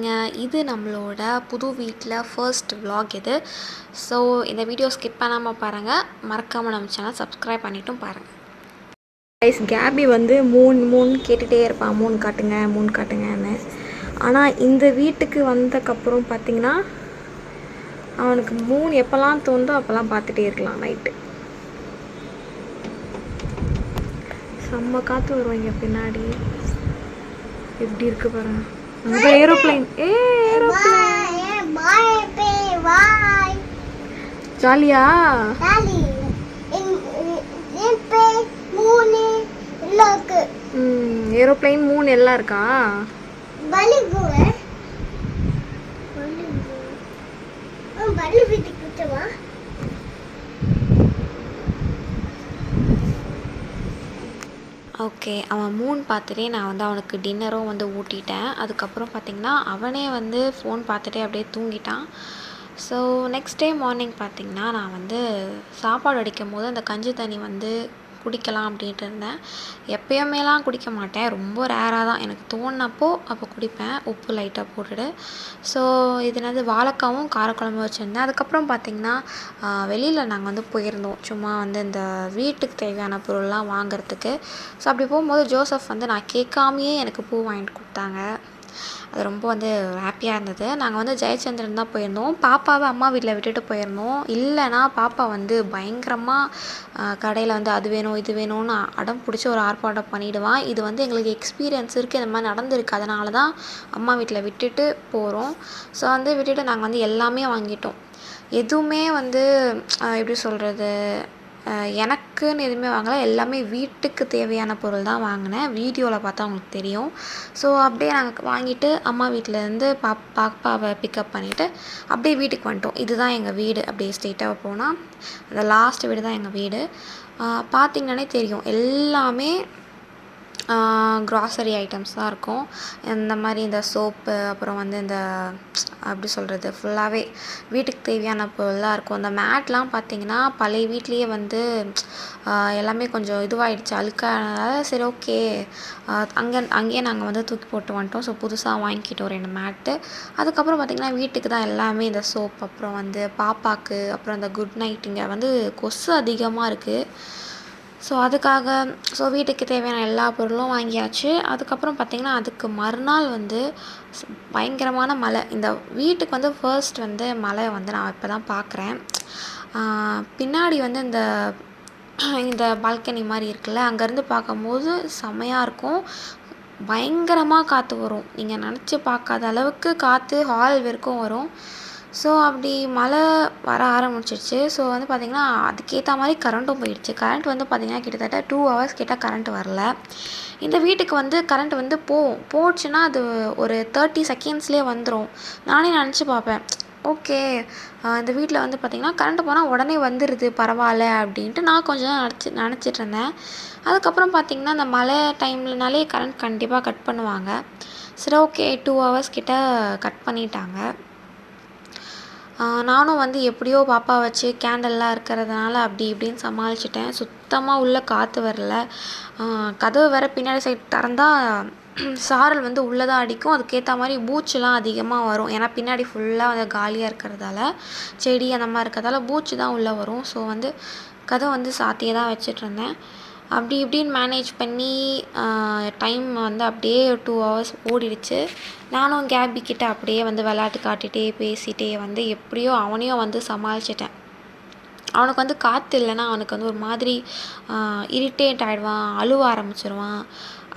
இருக்கீங்க? இது நம்மளோட புது வீட்டில் ஃபர்ஸ்ட் vlog இது. ஸோ இந்த வீடியோ ஸ்கிப் பண்ணாமல் பாருங்கள். மறக்காமல் நம்ம சேனல் சப்ஸ்கிரைப் பண்ணிட்டும் பாருங்கள். கைஸ், கேபி வந்து மூன் கேட்டுகிட்டே இருப்பான், மூன் காட்டுங்கன்னு. ஆனால் இந்த வீட்டுக்கு வந்ததுக்கப்புறம் பார்த்திங்கன்னா அவனுக்கு மூன் எப்போல்லாம் தோணுதோ அப்போல்லாம் பார்த்துட்டே இருக்கலாம். நைட்டு செம்ம காற்று வருவாங்க பின்னாடி. எப்படி இருக்கு பாருங்க. ஏரோப்ளைன் ஜாலியா ஏரோப்ளைன் மூணு எல்லாம் இருக்கா? ஓகே, அவன் மூன் பார்த்துட்டே நான் வந்து அவனுக்கு டின்னரும் வந்து ஊட்டிட்டேன். அதுக்கப்புறம் பார்த்திங்கன்னா அவனே வந்து ஃபோன் பார்த்துட்டே அப்படியே தூங்கிட்டான். ஸோ நெக்ஸ்ட் டே மார்னிங் பார்த்திங்கன்னா நான் வந்து சாப்பாடு அடிக்கும் போது அந்த கஞ்சி தண்ணி வந்து குடிக்கலாம் அப்படின்ட்டு இருந்தேன். எப்போயுமேலாம் குடிக்க மாட்டேன், ரொம்ப ரேராக தான் எனக்கு தோணுனப்போ அப்போ குடிப்பேன், உப்பு லைட்டாக போட்டுட்டு. ஸோ இது என்னது வாழைக்காவும் காரக்குழம்பு வச்சுருந்தேன். அதுக்கப்புறம் பார்த்திங்கன்னா வெளியில் நாங்கள் வந்து போயிருந்தோம், சும்மா வந்து இந்த வீட்டுக்கு தேவையான பொருள்லாம் வாங்குறதுக்கு. ஸோ அப்படி போகும்போது ஜோசப் வந்து நான் கேட்காமையே எனக்கு பூ வாங்கிட்டு கொடுத்தாங்க. அது ரொம்ப வந்து ஹாப்பியாக இருந்தது. நாங்கள் வந்து ஜெயச்சந்திரன் தான் போயிருந்தோம். பாப்பாவை அம்மா வீட்டில் விட்டுட்டு போயிருந்தோம். இல்லைனா பாப்பா வந்து பயங்கரமாக கடையில் வந்து அது வேணும் இது வேணும்னு அடம் பிடிச்சி ஒரு ஆர்ப்பாட்டம் பண்ணிவிடுவான். இது வந்து எங்களுக்கு எக்ஸ்பீரியன்ஸ் இருக்குது, இந்த மாதிரி நடந்திருக்கு. அதனால தான் அம்மா வீட்டில் விட்டுட்டு போகிறோம். ஸோ வந்து விட்டுட்டு நாங்கள் வந்து எல்லாமே வாங்கிட்டோம். எதுவுமே வந்து எப்படி சொல்கிறது, எனக்குன்னு எதுவுமே வாங்கலை, எல்லாமே வீட்டுக்கு தேவையான பொருள் தான் வாங்கினேன். வீடியோவில் பார்த்தா அவங்களுக்கு தெரியும். ஸோ அப்படியே நாங்கள் வாங்கிட்டு அம்மா வீட்டிலேருந்து பாப்பாவை பிக்கப் பண்ணிவிட்டு அப்படியே வீட்டுக்கு வந்துட்டோம். இதுதான் எங்கள் வீடு. அப்படியே ஸ்ட்ரெயிட்டாக போனால் அந்த லாஸ்ட் வீடு தான் எங்கள் வீடு. பார்த்திங்கனாலே தெரியும், எல்லாமே க்ராசரி ஐட்டம்ஸ் தான் இருக்கும். இந்த மாதிரி இந்த சோப்பு, அப்புறம் வந்து இந்த அப்படி சொல்கிறது ஃபுல்லாகவே வீட்டுக்கு தேவையான பொருளாக இருக்கும். இந்த மேட்லாம் பார்த்திங்கன்னா பழைய வீட்லேயே வந்து எல்லாமே கொஞ்சம் இதுவாகிடுச்சு, அழுக்கானதால சரி ஓகே அங்கேயே நாங்கள் வந்து தூக்கி போட்டு வந்துட்டோம். ஸோ புதுசாக வாங்கிக்கிட்டோம் 2 மேட்டு. அதுக்கப்புறம் பார்த்திங்கன்னா வீட்டுக்கு தான் எல்லாமே இந்த சோப், அப்புறம் வந்து பாப்பாவுக்கு, அப்புறம் இந்த குட் நைட். இங்கே வந்து கொசு அதிகமாக இருக்குது. ஸோ அதுக்காக வீட்டுக்கு தேவையான எல்லா பொருளும் வாங்கியாச்சு. அதுக்கப்புறம் பார்த்திங்கன்னா அதுக்கு மறுநாள் வந்து பயங்கரமான மழை. இந்த வீட்டுக்கு வந்து ஃபர்ஸ்ட் வந்து மழை வந்து நான் இப்போ தான் பார்க்குறேன். பின்னாடி வந்து இந்த பால்கனி மாதிரி இருக்குல்ல, அங்கேருந்து பார்க்கும்போது செமையாக இருக்கும். பயங்கரமாக காற்று வரும், நீங்கள் நினச்சி பார்க்காத அளவுக்கு காற்று ஹால் வரைக்கும் வரும். ஸோ அப்படி மழை வர ஆரம்பிச்சிருச்சு. ஸோ வந்து பார்த்திங்கன்னா அதுக்கேற்ற மாதிரி கரண்ட்டும் போயிடுச்சு. கரண்ட் வந்து பார்த்திங்கன்னா கிட்டத்தட்ட 2 ஹவர்ஸ் கிட்ட கரண்ட் வரல. இந்த வீட்டுக்கு வந்து கரண்ட் வந்து போச்சுன்னா அது ஒரு 30 செகண்ட்ஸ்லேயே வந்துடும். நானே நினச்சி பார்ப்பேன், ஓகே இந்த வீட்டில் வந்து பார்த்திங்கன்னா கரண்ட் போனால் உடனே வந்துடுது, பரவாயில்ல அப்படின்ட்டு நான் கொஞ்சம் நினச்சிட்டு இருந்தேன். அதுக்கப்புறம் பார்த்திங்கன்னா அந்த மழை டைம்லனாலே கரண்ட் கண்டிப்பாக கட் பண்ணுவாங்க. சரி ஓகே 2 ஹவர்ஸ் கிட்ட கட் பண்ணிட்டாங்க. நானும் வந்து எப்படியோ பாப்பா வச்சு கேண்டல்லாம் இருக்கிறதுனால அப்படி இப்படின்னு சமாளிச்சிட்டேன். சுத்தமாக உள்ளே காற்று வரல. கதவு வேறு பின்னாடி சைடு திறந்தால் சாரல் வந்து உள்ளே தான் அடிக்கும். அதுக்கேற்ற மாதிரி பூச்சிலாம் அதிகமாக வரும். ஏன்னா பின்னாடி ஃபுல்லாக வந்து காலியாக இருக்கிறதால, செடி அந்த மாதிரி இருக்கிறதால பூச்சி தான் உள்ளே வரும். ஸோ வந்து கதவை வந்து சாத்தியே தான் வச்சிட்ருந்தேன். அப்படி இப்படின்னு மேனேஜ் பண்ணி டைம் வந்து அப்படியே 2 ஹவர்ஸ் ஓடிடுச்சு. நானும் கேபி கிட்ட அப்படியே வந்து விளையாட்டு காட்டிகிட்டே பேசிகிட்டே வந்து எப்படியோ அவனையும் வந்து சமாளிச்சிட்டேன். அவனுக்கு வந்து காற்று இல்லைன்னா அவனுக்கு வந்து ஒரு மாதிரி இரிட்டேட் ஆகிடுவான், அழுவ ஆரம்பிச்சிடுவான்,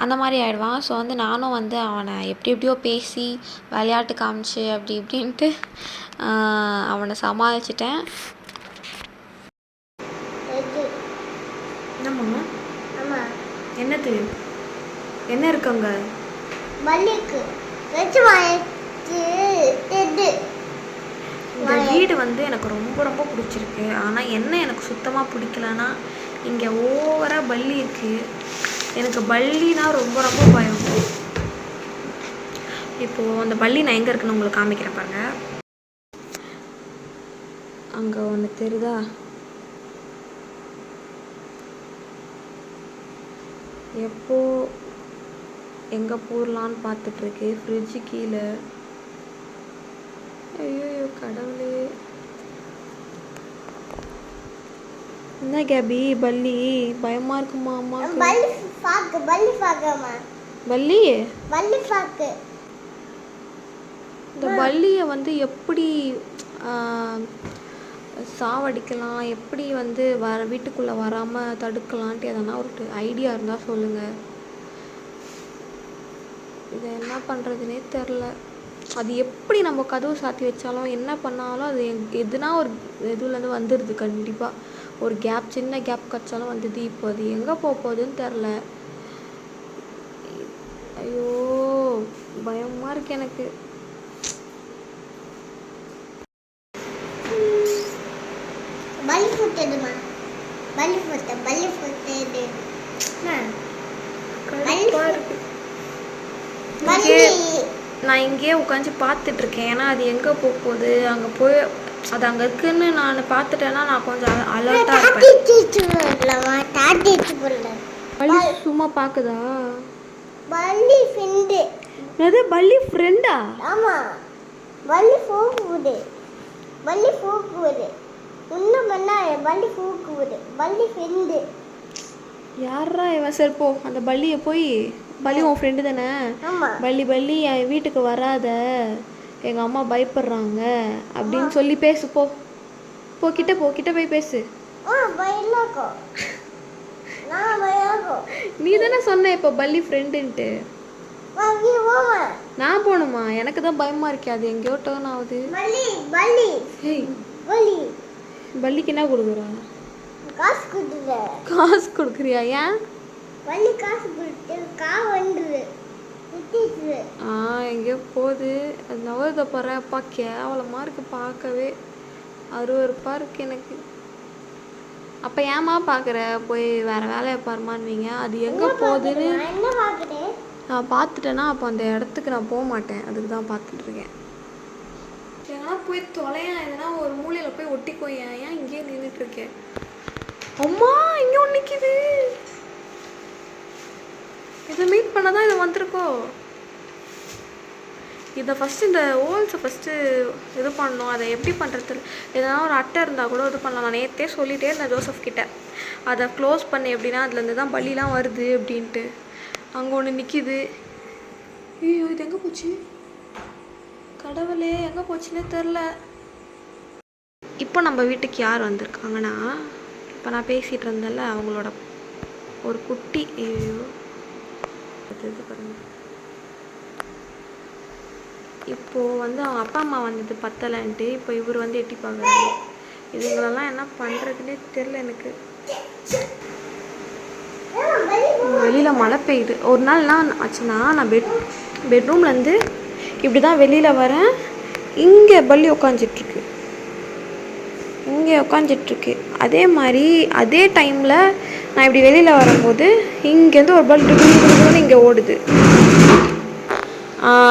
அந்த மாதிரி ஆகிடுவான். ஸோ வந்து நானும் வந்து அவனை எப்படியோ பேசி விளையாட்டு காமிச்சு அப்படி இப்படின்ட்டு அவனை சமாளிச்சிட்டேன். என்னது என்ன இருக்குங்க? இந்த வீடு வந்து எனக்கு ரொம்ப ரொம்ப பிடிச்சிருக்கு. ஆனால் என்ன எனக்கு சுத்தமாக பிடிக்கலன்னா இங்கே ஓவராக பல்லி இருக்குது. எனக்கு பல்லினா ரொம்ப ரொம்ப பயம். இப்போது அந்த பல்லி நான் எங்கே இருக்குன்னு உங்களுக்கு காமிக்கிறேன் பாருங்க. அங்கே ஒன்று தெரியுதா? எப்போ எங்கே போடலான்னு பார்த்துட்ருக்கு. ஃப்ரிட்ஜு கீழே ஐயோ கடவுளே. என்ன கேபி பல்லி பயமா இருக்குமா அம்மாக்கு? பல்லி இந்த பல்லியை வந்து எப்படி சாவடிக்கலாம், எப்படி வந்து வீட்டுக்குள்ளே வராமல் தடுக்கலான்ட்டு எதனா ஒரு ஐடியா இருந்தால் சொல்லுங்கள். இதை என்ன பண்ணுறதுனே தெரில. அது எப்படி நம்ம கதவு சாத்தி வச்சாலும் என்ன பண்ணாலும் அது எதுனா ஒரு இதுலேருந்து வந்துடுது கண்டிப்பாக. ஒரு கேப், சின்ன கேப் கிடச்சாலும் வந்துது. இப்போ அது எங்கே போகுதுன்னு தெரில. ஐயோ பயமாக இருக்கு எனக்கு. நான் இங்கேயே உட்காந்து பார்த்துட்டு இருக்கேன். ஏன்னா அது எங்கே போகுது, அங்கே போய் அது அங்கே இருக்குன்னு நான் பார்த்துட்டேன்னா நான் கொஞ்சம் அலர்ட்டாக இருப்பேன். சும்மா பார்க்குதா? பல்லி ஃப்ரெண்டு. எது பல்லி ஃப்ரெண்டா? ஆமா, பல்லி போகுது. இன்னும் என்ன பல்லி போகுது. பல்லி ஃப்ரெண்டு. யாரா இவன்? சரி போ, அந்த பல்லியை போய், பல்லி உன் ஃப்ரெண்டு தானே? பல்லி என் வீட்டுக்கு வராத, எங்கள் அம்மா பயப்படுறாங்க அப்படின்னு சொல்லி பேசு. போ கிட்ட போய் பேசு. நீ தானே சொன்ன இப்போ பல்லி ஃப்ரெண்டுன்ட்டு. நான் போகணுமா? எனக்கு தான் பயமா இருக்கே, அது எங்கேயோ டர்ன் ஆகுது. பல்லிக்கு என்ன கொடுக்குறா? காசு கொடுக்குறியா? ஏன்? எங்கேயோ போகுது. அது நவரத போகிறேன். அப்பா கேவலமாக இருக்கு பார்க்கவே, அருவருப்பாக இருக்கு எனக்கு. அப்போ ஏமா பார்க்குற? போய் வேறு வேலையை பாருமான்வீங்க. அது எங்கே போகுதுன்னு நான் பார்த்துட்டேன்னா அப்போ அந்த இடத்துக்கு நான் போக மாட்டேன். அதுக்கு தான் பார்த்துட்ருக்கேன். ஏன்னா போய் தொலையா, எதுனா ஒரு மூலையில் போய் ஒட்டிக்கோய். ஏன் இங்கேயே நின்றுட்டுருக்கேன்? அம்மா இங்கே ஒன்று நிற்கிது. இதை மீட் பண்ண தான் இதை வந்திருக்கோ. இதை ஃபஸ்ட்டு, இந்த ஹோல்ஸை ஃபஸ்ட்டு இது பண்ணணும். அதை எப்படி பண்ணுறது? எதனா ஒரு அட்டை இருந்தால் கூட இது பண்ணலாம். நான் நேற்றே சொல்லிகிட்டே இருந்தேன் ஜோசப் கிட்டே, அதை க்ளோஸ் பண்ணி எப்படின்னா அதுலேருந்து தான் பல்லிலாம் வருது அப்படின்ட்டு. அங்கே ஒன்று நிற்கிது. ஐயோ இது எங்கே போச்சு? கடவுளே எங்கே போச்சுன்னே தெரில. இப்போ நம்ம வீட்டுக்கு யார் வந்திருக்காங்கன்னா, இப்போ நான் பேசிகிட்டு இருந்தேன்ல அவங்களோட ஒரு குட்டி. ஐயோ இது பாருங்க. இப்போது வந்து அவங்க அப்பா அம்மா வந்தது பத்தலைன்ட்டு இப்போ இவர் வந்து எட்டி பார்க்குறாரு. இதுங்களெல்லாம் என்ன பண்ணுறதுனே தெரில எனக்கு. வெளியில் மழை பெய்யுது. ஒரு நாள் என்ன ஆச்சுன்னா, நான் பெட்ரூம்லேருந்து இப்படி தான் வெளியில் வரேன். இங்கே பல்லி உட்காந்துட்ருக்கு. அதே மாதிரி அதே டைமில் நான் இப்படி வெளியில் வரும்போது இங்கேருந்து ஒரு பல்லி இங்கே ஓடுது.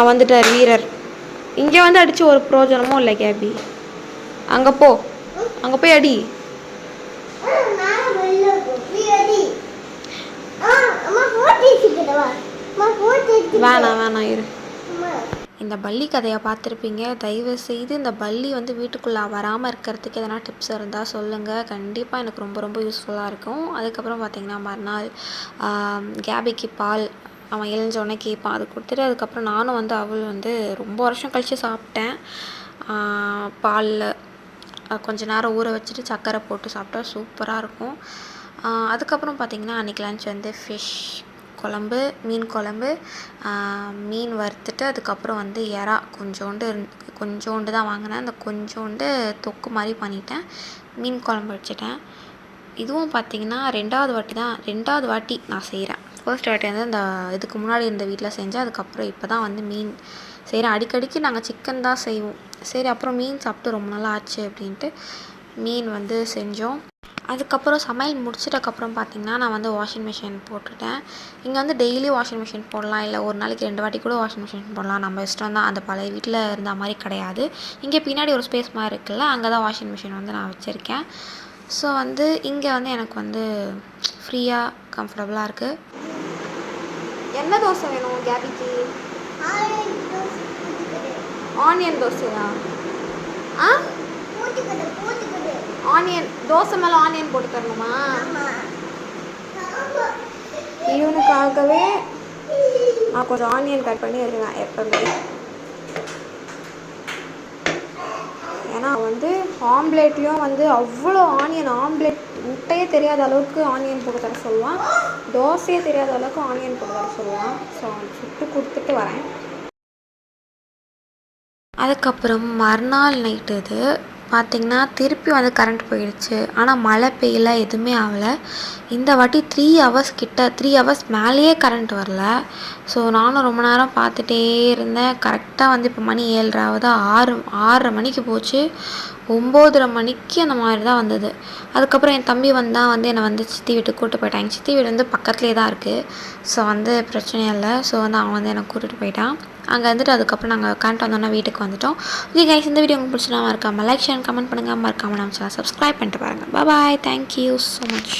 வந்துட்டார் வீரர். இங்கே வந்து அடித்து ஒரு பிரயோஜனமும் இல்லை கேபி. அங்கே போய் அடி. வேணாம் இரு. இந்த பல்லி கதையை பார்த்துருப்பீங்க. தயவு செய்து இந்த பல்லி வந்து வீட்டுக்குள்ளே வராமல் இருக்கிறதுக்கு எதனா டிப்ஸ் இருந்தால் சொல்லுங்கள். கண்டிப்பாக எனக்கு ரொம்ப ரொம்ப யூஸ்ஃபுல்லாக இருக்கும். அதுக்கப்புறம் பார்த்திங்கன்னா மறுநாள் கேபிக்கு பால் அவன் எழுஞ்சோடனே கேட்பான், அது கொடுத்துட்டு அதுக்கப்புறம் நானும் வந்து அவள் வந்து ரொம்ப வருஷம் கழித்து சாப்பிட்டேன். பாலில் கொஞ்ச நேரம் ஊற வச்சுட்டு சர்க்கரை போட்டு சாப்பிட்டா சூப்பராக இருக்கும். அதுக்கப்புறம் பார்த்திங்கன்னா அன்றைக்கி லன்ச் வந்து ஃபிஷ் குழம்பு, மீன் குழம்பு, மீன் வறுத்துட்டு அதுக்கப்புறம் வந்து எறா கொஞ்சோண்டு தான் வாங்கினேன். அந்த கொஞ்சோண்டு தொக்கு மாதிரி பண்ணிட்டேன். மீன் குழம்பு வச்சுட்டேன். இதுவும் பார்த்திங்கன்னா ரெண்டாவது வாட்டி நான் செய்கிறேன். ஃபர்ஸ்ட் வாட்டி வந்து இந்த இதுக்கு முன்னாடி இந்த வீட்டில் செஞ்சேன். அதுக்கப்புறம் இப்போ தான் வந்து மீன் செய்கிறேன். அடிக்கடிக்கு நாங்கள் சிக்கன் தான் செய்வோம். சரி அப்புறம் மீன் சாப்பிட்டு ரொம்ப நாள் ஆச்சு அப்படின்ட்டு மீன் வந்து செஞ்சோம். அதுக்கப்புறம் சமையல் முடிச்சிட்டக்கப்புறம் பார்த்திங்கன்னா நான் வந்து வாஷிங் மிஷின் போட்டுட்டேன். இங்கே வந்து டெய்லி வாஷிங் மிஷின் போடலாம், இல்லை ஒரு நாளைக்கு 2 வாட்டி கூட வாஷிங் மிஷின் போடலாம். நம்ம இஷ்டம் தான். அந்த பழைய வீட்டில் இருந்த மாதிரி கிடையாது. இங்கே பின்னாடி ஒரு ஸ்பேஸ் மாதிரி இருக்குல்ல, அங்கே தான் வாஷிங் மிஷின் வந்து நான் வச்சுருக்கேன். ஸோ வந்து இங்கே வந்து எனக்கு வந்து ஃப்ரீயாக கம்ஃபர்டபுளாக இருக்குது. என்ன தோசை வேணும் கேபிக்கு? ஆனியன் தோசையா? ஆ ஆனியன் தோசை மேலே ஆனியன் போட்டு தரணுமா? இவனுக்காகவே நான் கொஞ்சம் ஆனியன் கட் பண்ணி வருவேன் எப்பவுமே. ஏன்னா வந்து ஆம்லேட்லேயும் வந்து அவ்வளோ ஆனியன், ஆம்லேட் முட்டையே தெரியாத அளவுக்கு ஆனியன் போட்டு தர சொல்லுவான், தோசையே தெரியாத அளவுக்கு ஆனியன் போட்டு தர சொல்லுவான். ஸோ அவன் சுட்டு கொடுத்துட்டு வரேன். அதுக்கப்புறம் மறுநாள் நைட்டு இது பார்த்திங்கன்னா திருப்பி வந்து கரண்ட் போயிடுச்சு. ஆனால் மழை பெய்யல, எதுவுமே ஆகலை. இந்த வாட்டி 3 ஹவர்ஸ் கிட்ட 3 ஹவர்ஸ் மேலேயே கரண்ட் வரல. ஸோ நானும் ரொம்ப நேரம் பார்த்துட்டே இருந்தேன். கரெக்டாக வந்து இப்போ மணி 7:30 ஆகுது. 6:30 மணிக்கு போச்சு. 9:30 மணிக்கு அந்த மாதிரி தான் வந்தது. அதுக்கப்புறம் என் தம்பி வந்தால் வந்து என்னை வந்து சித்தி வீட்டுக்கு கூப்பிட்டு போயிட்டான். எங்கள் சித்தி வீடு வந்து பக்கத்துலேயே தான் இருக்குது. ஸோ வந்து பிரச்சனையே இல்லை. ஸோ வந்து அவன் வந்து என்னை கூட்டிகிட்டு போயிட்டான். அங்கே வந்துட்டு அதுக்கப்புறம் நாங்கள் கரண்ட் வந்தோன்னா வீட்டுக்கு வந்துட்டோம். ஓகே கைஸ், இந்த வீடியோ உங்களுக்கு பிடிச்சினா மறக்காமல் லைக் ஷேர் கமெண்ட் பண்ணுங்கள். மறக்காமல் நம்ம சேனல் சப்ஸ்கிரைப் பண்ணிட்டு பாருங்கள். பாய், தேங்க்யூ ஸோ மச்.